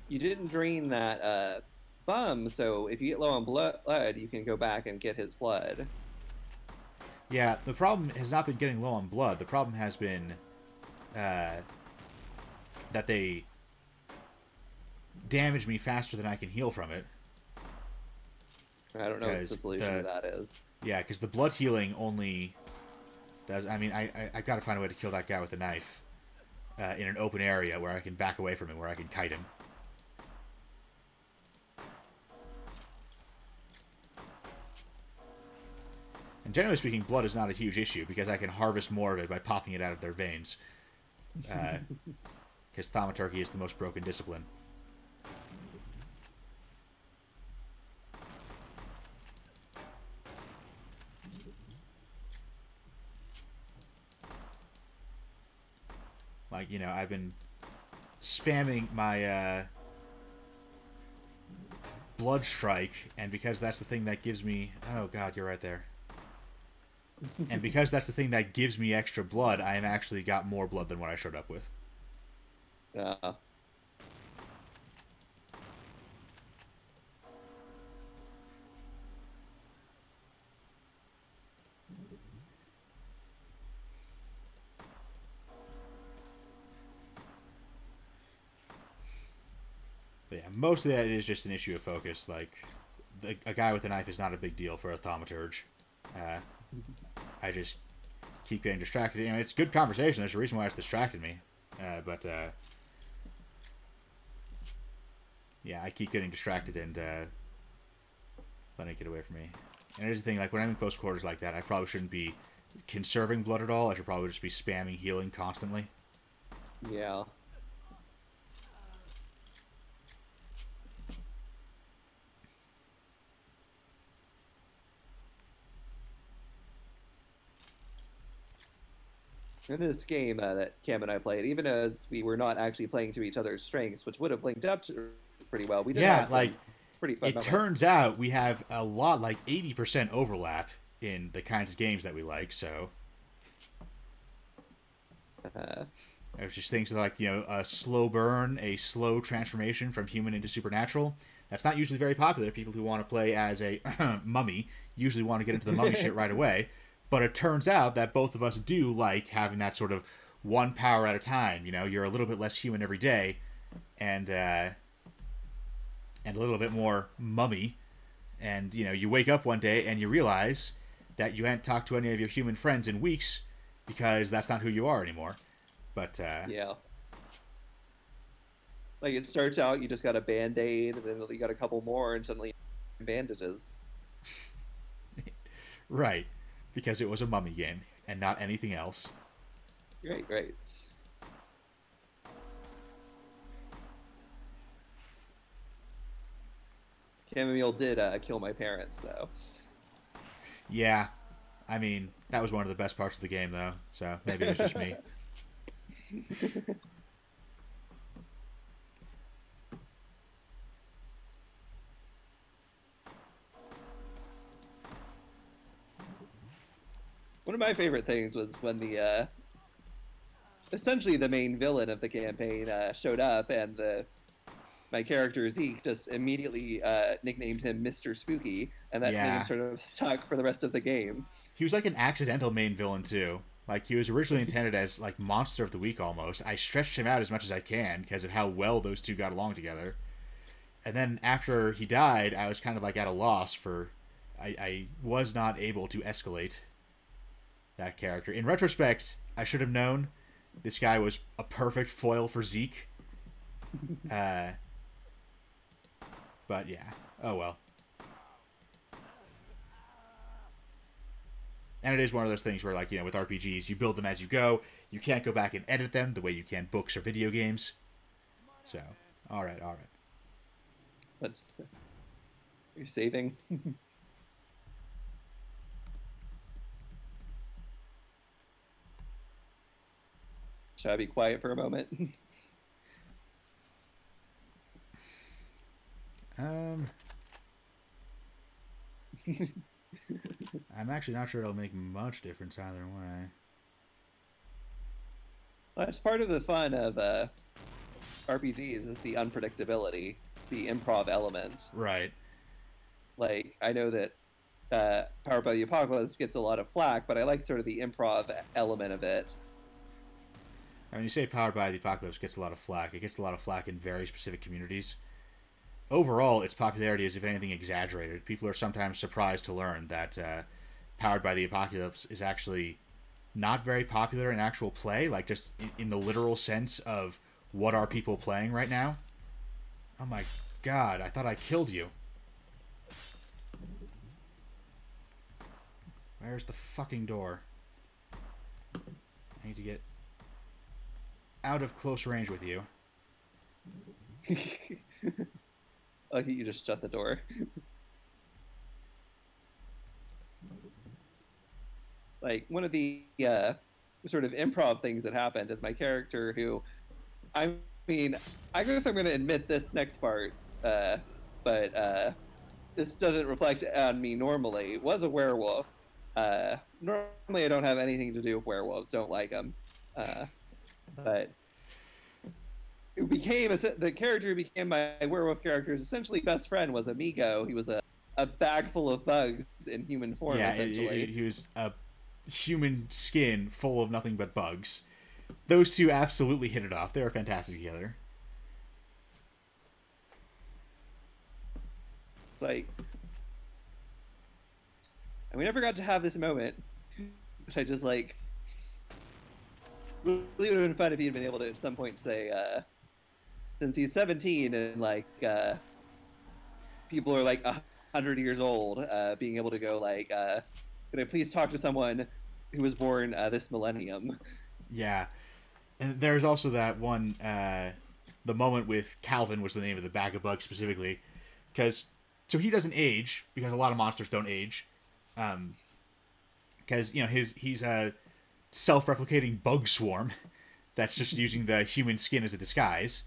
you didn't drain that bum, so if you get low on blood, you can go back and get his blood. yeah, the problem has not been getting low on blood. The problem has been that they damage me faster than I can heal from it. I don't know what the solution to that is. Yeah, because the blood healing only does... I mean, I got to find a way to kill that guy with a knife in an open area where I can back away from him, where I can kite him. And generally speaking, blood is not a huge issue, because I can harvest more of it by popping it out of their veins. Because thaumaturgy is the most broken discipline. Like, you know, I've been spamming my blood strike, and because that's the thing that gives me... Oh, God, you're right there. And because that's the thing that gives me extra blood, I have actually got more blood than what I showed up with. Yeah. But yeah, most of that is just an issue of focus. Like, a guy with a knife is not a big deal for a thaumaturge. I just keep getting distracted. You know, it's good conversation. There's a reason why it's distracted me. Yeah, I keep getting distracted and letting it get away from me. And here's the thing, like, when I'm in close quarters like that, I probably shouldn't be conserving blood at all. I should probably just be spamming healing constantly. Yeah. In this game that Cam and I played, even as we were not actually playing to each other's strengths, which would have linked up to pretty well, we did have some pretty fun moments. Turns out we have a lot, like 80% overlap in the kinds of games that we like, so... There's just things like, you know, a slow burn, a slow transformation from human into supernatural. That's not usually very popular. People who want to play as a mummy usually want to get into the mummy shit right away. But it turns out that both of us do like having that sort of one power at a time. You know, you're a little bit less human every day, and a little bit more mummy. And, you know, you wake up one day and you realize that you hadn't talked to any of your human friends in weeks because that's not who you are anymore. But, yeah. Like, it starts out, you just got a Band-Aid, and then you got a couple more, and suddenly bandages. Right. Because it was a mummy game, and not anything else. Right, right. Chamomile did kill my parents, though. Yeah. I mean, that was one of the best parts of the game, though, so maybe it was just me. One of my favorite things was when the essentially the main villain of the campaign showed up, and my character Zeke just immediately nicknamed him Mr. Spooky, and that name sort of stuck for the rest of the game. He was like an accidental main villain too. Like, he was originally intended as like Monster of the Week almost. I stretched him out as much as I can because of how well those two got along together. And then after he died, I was kind of like at a loss for... I was not able to escalate that character. In retrospect, I should have known this guy was a perfect foil for Zeke. But yeah, oh well. And it is one of those things where, like, you know, with RPGs, you build them as you go. You can't go back and edit them the way you can books or video games. So, all right. That's you're saving. Should I be quiet for a moment? I'm actually not sure it'll make much difference either way. Well, that's part of the fun of RPGs is the unpredictability, the improv element. Right. Like, I know that Powered by the Apocalypse gets a lot of flack, but I like sort of the improv element of it. When you say Powered by the Apocalypse gets a lot of flack, it gets a lot of flack in very specific communities. Overall, its popularity is, if anything, exaggerated. People are sometimes surprised to learn that Powered by the Apocalypse is actually not very popular in actual play, like just in the literal sense of what are people playing right now. Oh my god, I thought I killed you. Where's the fucking door? I need to get out of close range with you. Like you just shut the door. Like, one of the sort of improv things that happened is my character, who, I mean, I guess I'm going to admit this next part, but this doesn't reflect on me normally, was a werewolf. Normally I don't have anything to do with werewolves, don't like them. But it became the character who became my werewolf character's essentially best friend was Amigo. He was a bag full of bugs in human form, essentially. He was a human skin full of nothing but bugs. Those two absolutely hit it off. They were fantastic together. It's like, and we never got to have this moment, which I just like. Really would have been fun if he had been able to at some point say, since he's 17 and like people are like 100 years old, being able to go like, could I please talk to someone who was born this millennium? Yeah, and there's also that one, the moment with Calvin was the name of the bag of bugs specifically, because so he doesn't age because a lot of monsters don't age, because you know he's a self-replicating bug swarm that's just using the human skin as a disguise.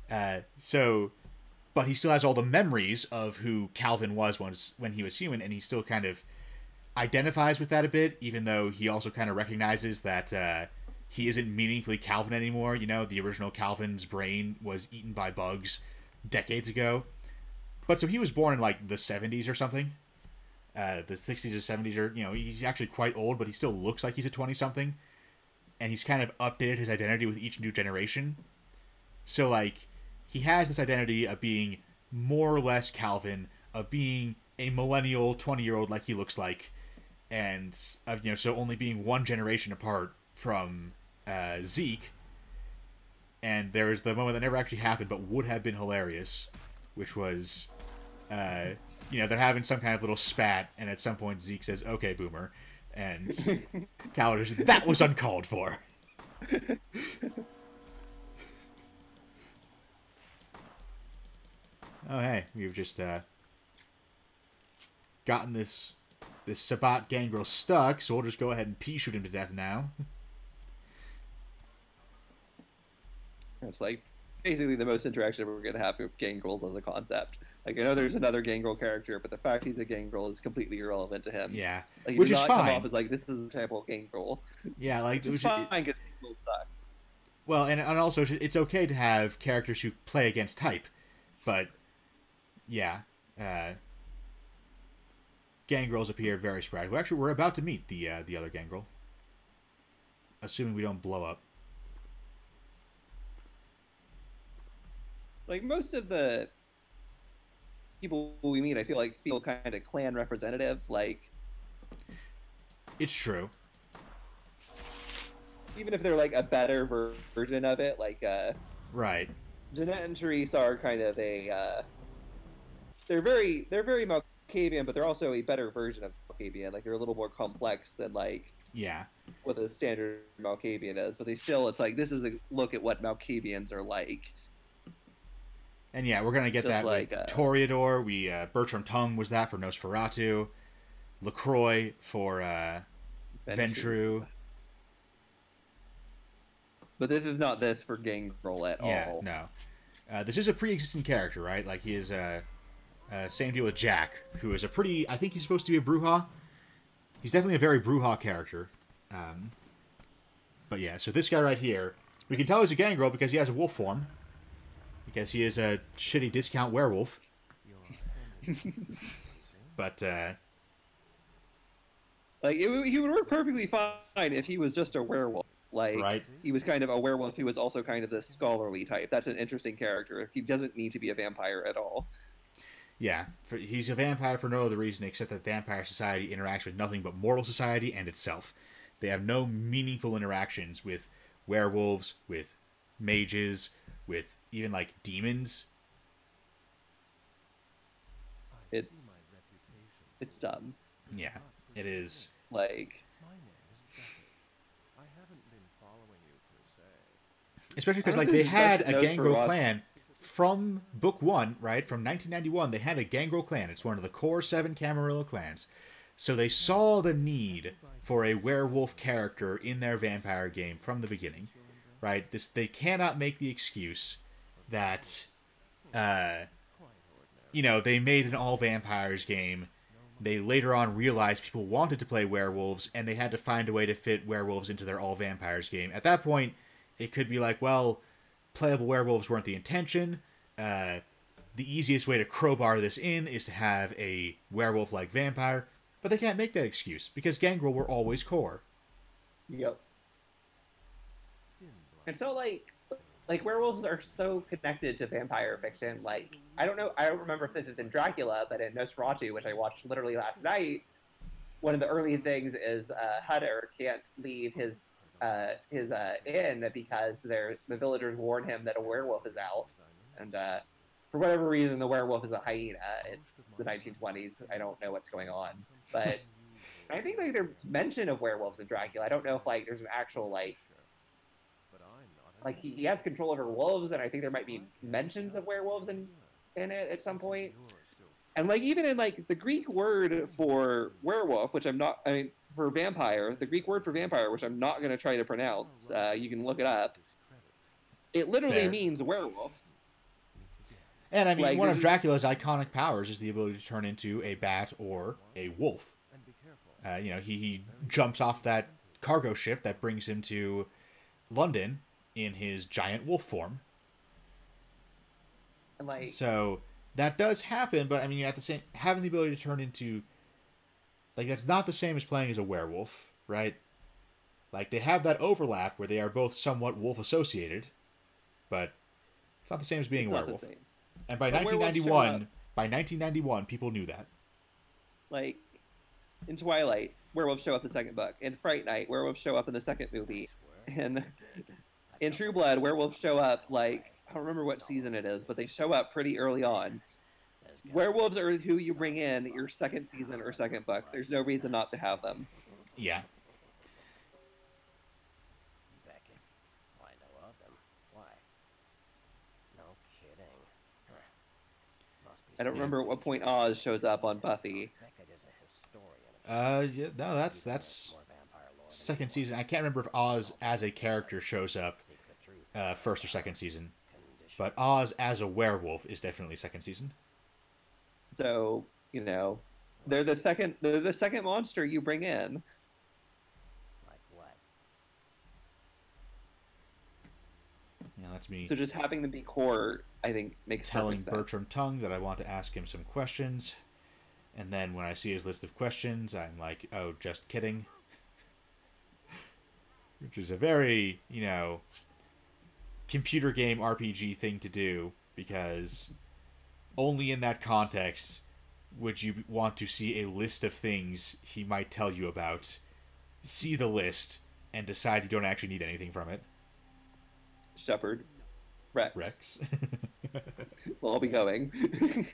But he still has all the memories of who Calvin was once when he was human, and he still kind of identifies with that a bit, even though he also kind of recognizes that he isn't meaningfully Calvin anymore. You know, the original Calvin's brain was eaten by bugs decades ago. But so he was born in like the 70s or something. The 60s or 70s, or, you know, he's actually quite old, but he still looks like he's a 20-something. And he's kind of updated his identity with each new generation. So, like, he has this identity of being more or less Calvin, of being a millennial 20-year-old like he looks like, and of, you know, so only being one generation apart from Zeke. And there was the moment that never actually happened, but would have been hilarious, which was, you know, they're having some kind of little spat, and at some point Zeke says, "Okay, boomer," and Calvin says, "That was uncalled for." Oh, hey, we've just gotten this Sabat gangrel stuck, so we'll just go ahead and pea shoot him to death now. It's like basically the most interaction we're going to have with gangrels as a concept. Like, I know there's another gangrel character, but the fact he's a gangrel is completely irrelevant to him. Yeah, like, which is fine. Come off as like, this is a type of gangrel. Yeah, like, which is fine because gangrels suck. Well, and also it's okay to have characters who play against type, but yeah, gangrels appear very sporadic. Well, actually, we're about to meet the other gangrel, assuming we don't blow up. Like, most of the people we meet, I feel like, feel kind of clan representative. Like, it's true. Even if they're like a better version of it, like right. Jeanette and Therese are kind of a they're very Malkavian, but they're also a better version of Malkavian. Like they're a little more complex than like Yeah. what a standard Malkavian is, but they still it's like this is a look at what Malkavians are like. And yeah, we're gonna get Just that like, with Toreador. We Bertram Tongue was that for Nosferatu, LaCroix for Ventrue. But this is not this for Gangrel at all. No. This is a pre-existing character, right? Like he is same deal with Jack, who is a pretty. I think he's supposed to be a Brujah. He's definitely a very Brujah character. But yeah, so this guy right here, we can tell he's a Gangrel because he has a wolf form. Because he is a shitty discount werewolf. But, like, he would work perfectly fine if he was just a werewolf. Like, right. He was kind of a werewolf who was also kind of this scholarly type. That's an interesting character. He doesn't need to be a vampire at all. Yeah, he's a vampire for no other reason except that vampire society interacts with nothing but mortal society and itself. They have no meaningful interactions with werewolves, with mages, with even like demons. It's dumb. Yeah, it is. Like, especially because like they had a Gangrel clan from book 1, right? From 1991, they had a Gangrel clan. It's one of the core 7 Camarilla clans. So they saw the need for a werewolf character in their vampire game from the beginning, right? They cannot make the excuse that, you know, they made an all vampires game. They later on realized people wanted to play werewolves, and they had to find a way to fit werewolves into their all vampires game. At that point, it could be like, well, playable werewolves weren't the intention. The easiest way to crowbar this in is to have a werewolf-like vampire, but they can't make that excuse because Gangrel were always core. Yep. And so, like werewolves are so connected to vampire fiction. Like, I don't remember if this is in Dracula, but in Nosferatu, which I watched literally last night, one of the early things is Hutter can't leave his inn because the villagers warn him that a werewolf is out, and for whatever reason the werewolf is a hyena. It's the 1920s. I don't know what's going on, but I think like there's mention of werewolves in Dracula. I don't know if like there's an actual like he has control over wolves, and I think there might be mentions of werewolves in it at some point. And like even in like the Greek word for werewolf, which for vampire, the Greek word for vampire, which I'm not going to try to pronounce, you can look it up. It literally means werewolf. And I mean, like, one of Dracula's iconic powers is the ability to turn into a bat or a wolf. You know, he jumps off that cargo ship that brings him to London in his giant wolf form. And like, so that does happen, but I mean, at the same, having the ability to turn into, like, that's not the same as playing as a werewolf, right? Like, they have that overlap where they are both somewhat wolf associated, but it's not the same as being a werewolf. And by 1991, people knew that. Like, in Twilight, werewolves show up in the second book. In Fright Night, werewolves show up in the second movie. And in True Blood, werewolves show up, like, I don't remember what season it is, but they show up pretty early on. Werewolves are who you bring in your second season or second book. There's no reason not to have them. Yeah. Beckett. Why know of them? Why? No kidding. Must be I don't remember at what point Oz shows up on Buffy. Beckett is a historian. Yeah, no, that's second season. I can't remember if Oz as a character shows up first or second season, but Oz as a werewolf is definitely second season. So, you know, they're the second monster you bring in. Like what? Yeah, that's me. So just having them be core, I think, makes telling perfect sense. Bertram Tongue that I want to ask him some questions, and then when I see his list of questions, I'm like, oh, just kidding. Which is a very, you know, computer game RPG thing to do, because only in that context would you want to see a list of things he might tell you about, see the list, and decide you don't actually need anything from it. Shepard. Rex. Rex. We'll all be going.